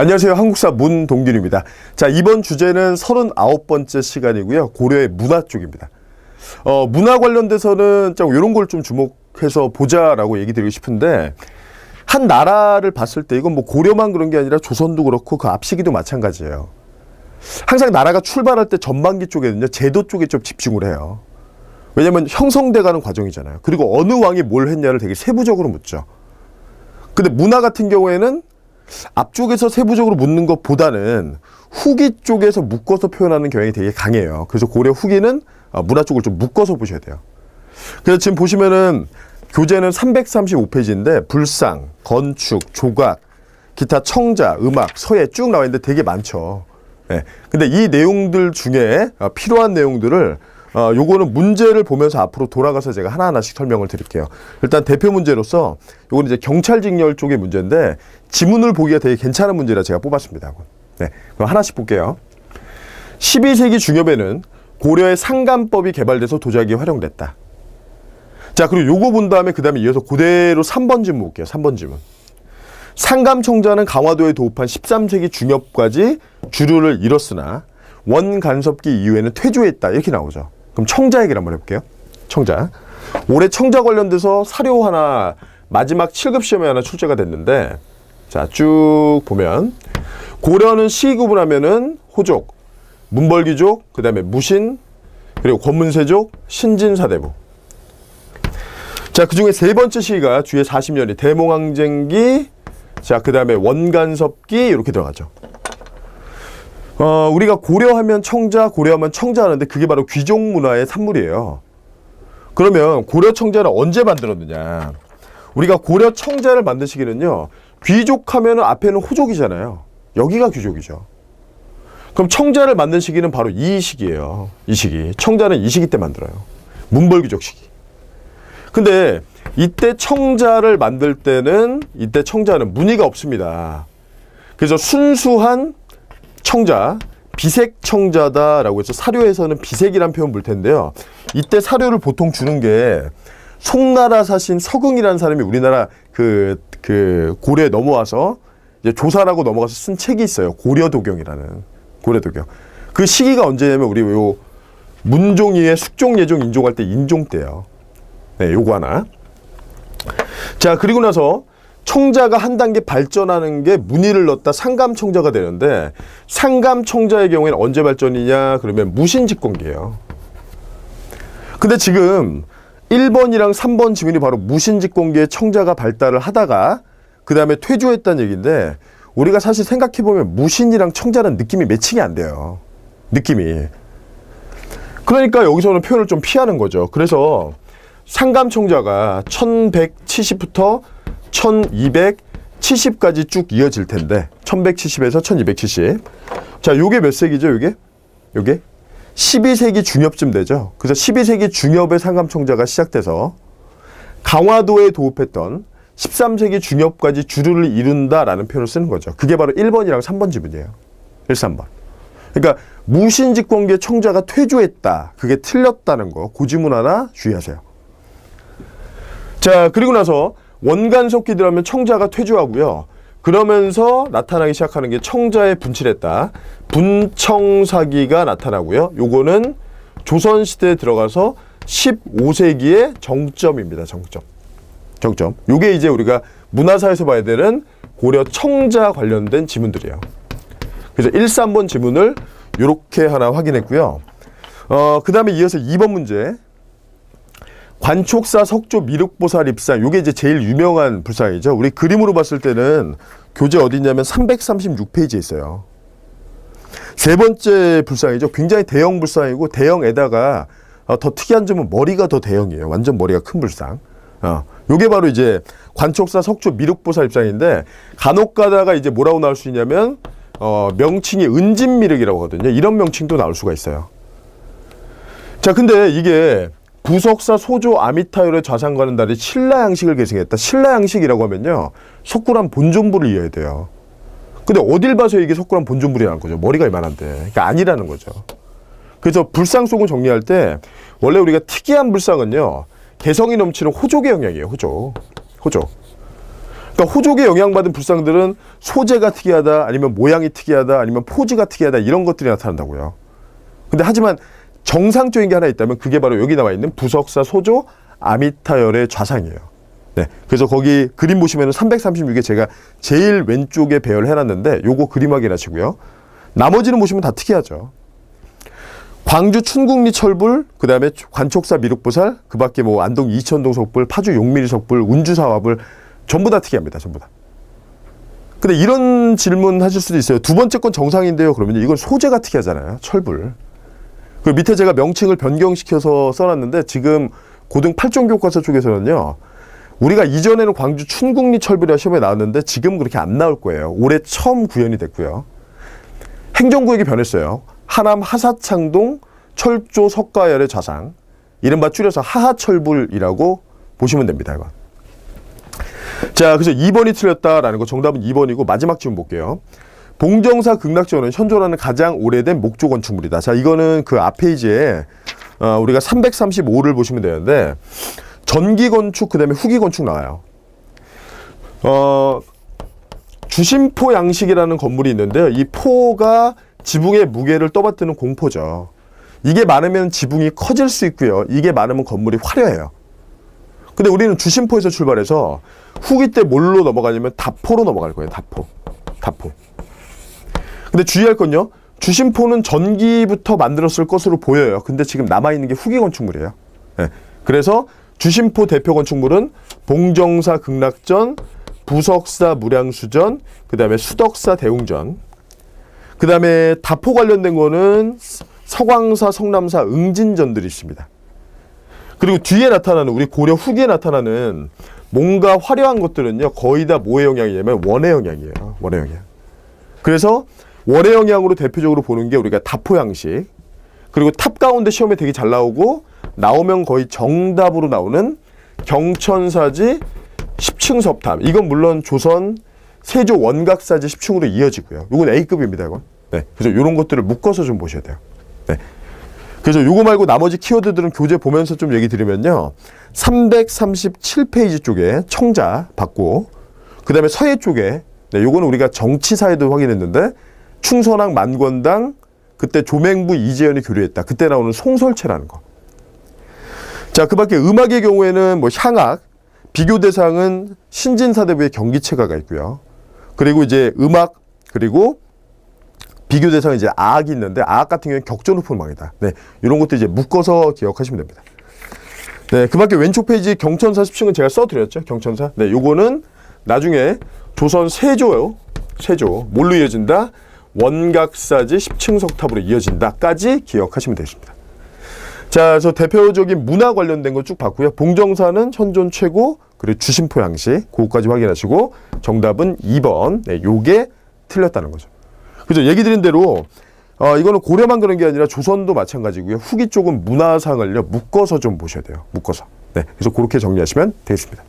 안녕하세요. 한국사 문동균입니다. 자, 이번 주제는 39번째 시간이고요. 고려의 문화 쪽입니다. 문화 관련돼서는 이런 걸 좀 주목해서 보자라고 얘기 드리고 싶은데, 한 나라를 봤을 때 이건 뭐 고려만 그런 게 아니라 조선도 그렇고 그 앞시기도 마찬가지예요. 항상 나라가 출발할 때 전반기 쪽에는요, 제도 쪽에 좀 집중을 해요. 왜냐면 형성돼가는 과정이잖아요. 그리고 어느 왕이 뭘 했냐를 되게 세부적으로 묻죠. 근데 문화 같은 경우에는 앞쪽에서 세부적으로 묻는 것보다는 후기 쪽에서 묶어서 표현하는 경향이 되게 강해요. 그래서 고려 후기는 문화 쪽을 좀 묶어서 보셔야 돼요. 그래서 지금 보시면은 교재는 335페이지인데 불상, 건축, 조각, 기타 청자, 음악, 서예 쭉 나와 있는데 되게 많죠. 네. 근데 이 내용들 중에 필요한 내용들을 요거는 문제를 보면서 앞으로 돌아가서 제가 하나하나씩 설명을 드릴게요. 일단 대표 문제로서 요거는 이제 경찰직렬 쪽의 문제인데 지문을 보기가 되게 괜찮은 문제라 제가 뽑았습니다. 네, 그럼 하나씩 볼게요. 12세기 중엽에는 고려의 상감법이 개발돼서 도자기가 활용됐다. 자, 그리고 요거 본 다음에 그 다음에 이어서 그대로 3번 지문 볼게요. 3번 지문. 상감청자는 강화도에 도읍한 13세기 중엽까지 주류를 잃었으나 원간섭기 이후에는 퇴조했다. 이렇게 나오죠. 그럼 청자 얘기를 한번 해볼게요. 청자. 올해 청자 관련돼서 사료 하나, 마지막 7급 시험에 하나 출제가 됐는데, 자, 쭉 보면, 고려는 시기 구분하면은 호족, 문벌귀족, 그 다음에 무신, 그리고 권문세족, 신진사대부. 자, 그 중에 세 번째 시기가 뒤에 40년이 대몽항쟁기, 자, 그 다음에 원간섭기, 이렇게 들어가죠. 우리가 고려하면 청자, 고려하면 청자 하는데 그게 바로 귀족 문화의 산물이에요. 그러면 고려 청자를 언제 만들었느냐? 우리가 고려 청자를 만든 시기는요, 귀족하면 앞에는 호족이잖아요. 여기가 귀족이죠. 그럼 청자를 만든 시기는 바로 이 시기예요. 이 시기. 청자는 이 시기 때 만들어요. 문벌귀족 시기. 근데 이때 청자를 만들 때는 이때 청자는 무늬가 없습니다. 그래서 순수한 청자, 비색 청자다라고 해서 사료에서는 비색이란 표현 볼 텐데요. 이때 사료를 보통 주는 게 송나라 사신 서긍이라는 사람이 우리나라 그 고려에 넘어와서 이제 조사라고 넘어가서 쓴 책이 있어요. 고려도경이라는. 고려도경. 그 시기가 언제냐면 우리 요 문종이의 숙종, 예종, 인종할 때 인종 때예요. 네, 요거 하나. 자, 그리고 나서 청자가 한 단계 발전하는 게 무늬를 넣었다 상감청자가 되는데, 상감청자의 경우에는 언제 발전이냐 그러면 무신직공기예요. 근데 지금 1번이랑 3번 지문이 바로 무신직공기의 청자가 발달을 하다가 그 다음에 퇴조했다는 얘기인데, 우리가 사실 생각해보면 무신이랑 청자는 느낌이 매칭이 안 돼요. 느낌이. 그러니까 여기서는 표현을 좀 피하는 거죠. 그래서 상감청자가 1170부터 1270까지 쭉 이어질 텐데, 1170에서 1270. 자, 요게 몇 세기죠, 요게? 12세기 중엽쯤 되죠. 그래서 12세기 중엽에 상감청자가 시작돼서 강화도에 도읍했던 13세기 중엽까지 주류를 이룬다라는 표현을 쓰는 거죠. 그게 바로 1번이랑 3번 지문이에요. 1, 3번. 그러니까 무신직공기의 청자가 퇴조했다. 그게 틀렸다는 거. 그 지문 하나 주의하세요. 자, 그리고 나서 원간섭기 들어가면 청자가 퇴조하고요. 그러면서 나타나기 시작하는 게 청자에 분칠했다. 분청사기가 나타나고요. 요거는 조선시대에 들어가서 15세기의 정점입니다. 정점. 요게 이제 우리가 문화사에서 봐야 되는 고려 청자 관련된 지문들이에요. 그래서 1, 3번 지문을 요렇게 하나 확인했고요. 그 다음에 이어서 2번 문제. 관촉사 석조 미륵보살 입상, 요게 이제 제일 유명한 불상이죠. 우리 그림으로 봤을 때는 교재 어디 있냐면 336페이지에 있어요. 세 번째 불상이죠. 굉장히 대형 불상이고, 대형에다가 더 특이한 점은 머리가 더 대형이에요. 완전 머리가 큰 불상. 요게 바로 이제 관촉사 석조 미륵보살 입상인데, 간혹 가다가 이제 뭐라고 나올 수 있냐면 명칭이 은진미륵이라고 하거든요. 이런 명칭도 나올 수가 있어요. 자, 근데 이게 부석사 소조 아미타요의 좌상과는 달리 신라 양식을 계승했다. 신라 양식이라고 하면요, 석굴암 본존부를 이어야 돼요. 근데 어딜 봐서 이게 석굴암 본존부라는 거죠. 머리가 이만한데. 그러니까 아니라는 거죠. 그래서 불상 속을 정리할 때 원래 우리가 특이한 불상은요, 개성이 넘치는 호족의 영향이에요. 호족. 그러니까 그러니까 호족에 영향받은 불상들은 소재가 특이하다, 아니면 모양이 특이하다, 아니면 포즈가 특이하다, 이런 것들이 나타난다고요. 근데 하지만 정상적인 게 하나 있다면 그게 바로 여기 나와 있는 부석사 소조 아미타열의 좌상이에요. 네, 그래서 거기 그림 보시면 336에 제가 제일 왼쪽에 배열을 해놨는데 요거 그림 확인하시고요. 나머지는 보시면 다 특이하죠. 광주 춘국리 철불, 그 다음에 관촉사 미륵보살, 그 밖에 뭐 안동 이천동 석불, 파주 용미리 석불, 운주 사화불, 전부 다 특이합니다. 전부 다. 근데 이런 질문 하실 수도 있어요. 두 번째 건 정상인데요. 그러면 이건 소재가 특이하잖아요. 철불. 그리고 밑에 제가 명칭을 변경시켜서 써놨는데 지금 고등 8종 교과서 쪽에서는요. 우리가 이전에는 광주 춘국리 철불이라 시험에 나왔는데 지금 그렇게 안 나올 거예요. 올해 처음 구현이 됐고요. 행정구역이 변했어요. 하남 하사창동 철조 석가열의 좌상, 이른바 줄여서 하하철불이라고 보시면 됩니다. 이건. 자, 그래서 2번이 틀렸다라는 거, 정답은 2번이고 마지막 질문 볼게요. 봉정사 극락전은 현존하는 가장 오래된 목조 건축물이다. 자, 이거는 그 앞 페이지에 우리가 335를 보시면 되는데 전기 건축, 그 다음에 후기 건축 나와요. 주심포 양식이라는 건물이 있는데요. 이 포가 지붕의 무게를 떠받드는 공포죠. 이게 많으면 지붕이 커질 수 있고요. 이게 많으면 건물이 화려해요. 근데 우리는 주심포에서 출발해서 후기 때 뭘로 넘어가냐면 다포로 넘어갈 거예요. 다포. 근데 주의할 건요. 주심포는 전기부터 만들었을 것으로 보여요. 근데 지금 남아있는 게 후기 건축물이에요. 네. 그래서 주심포 대표 건축물은 봉정사 극락전, 부석사 무량수전, 그 다음에 수덕사 대웅전, 그 다음에 다포 관련된 거는 서광사, 성남사, 응진전들이 있습니다. 그리고 뒤에 나타나는, 우리 고려 후기에 나타나는 뭔가 화려한 것들은요, 거의 다 뭐의 영향이냐면 원의 영향이에요. 원의 영향. 그래서 원의 영향으로 대표적으로 보는 게 우리가 다포 양식, 그리고 탑 가운데 시험에 되게 잘 나오고 나오면 거의 정답으로 나오는 경천사지 10층 섭탑. 이건 물론 조선 세조 원각사지 10층으로 이어지고요. 이건 A급입니다. 이건. 네. 그래서 이런 것들을 묶어서 좀 보셔야 돼요. 네. 그래서 요거 말고 나머지 키워드들은 교재 보면서 좀 얘기 드리면요. 337페이지 쪽에 청자 받고, 그 다음에 서예 쪽에, 네, 요거는 우리가 정치사에도 확인했는데, 충선왕 만권당, 그때 조맹부 이재현이 교류했다. 그때 나오는 송설체라는 거. 자, 그 밖에 음악의 경우에는 뭐 향악, 비교 대상은 신진사대부의 경기체가가 있고요. 그리고 이제 음악, 그리고 비교 대상은 이제 아악이 있는데, 아악 같은 경우는 격전후풍망이다. 네, 이런 것도 이제 묶어서 기억하시면 됩니다. 네, 그 밖에 왼쪽 페이지 경천사 10층은 제가 써드렸죠. 경천사. 네, 요거는 나중에 조선 세조요. 세조. 뭘로 이어진다? 원각사지 10층 석탑으로 이어진다까지 기억하시면 되십니다. 자, 그래서 대표적인 문화 관련된 거 쭉 봤고요. 봉정사는 현존 최고, 그리고 주심포 양식, 그거까지 확인하시고 정답은 2번. 네, 요게 틀렸다는 거죠. 그죠? 얘기 드린 대로 이거는 고려만 그런 게 아니라 조선도 마찬가지고요. 후기 쪽은 문화상을요 묶어서 좀 보셔야 돼요. 묶어서. 네, 그래서 그렇게 정리하시면 되겠습니다.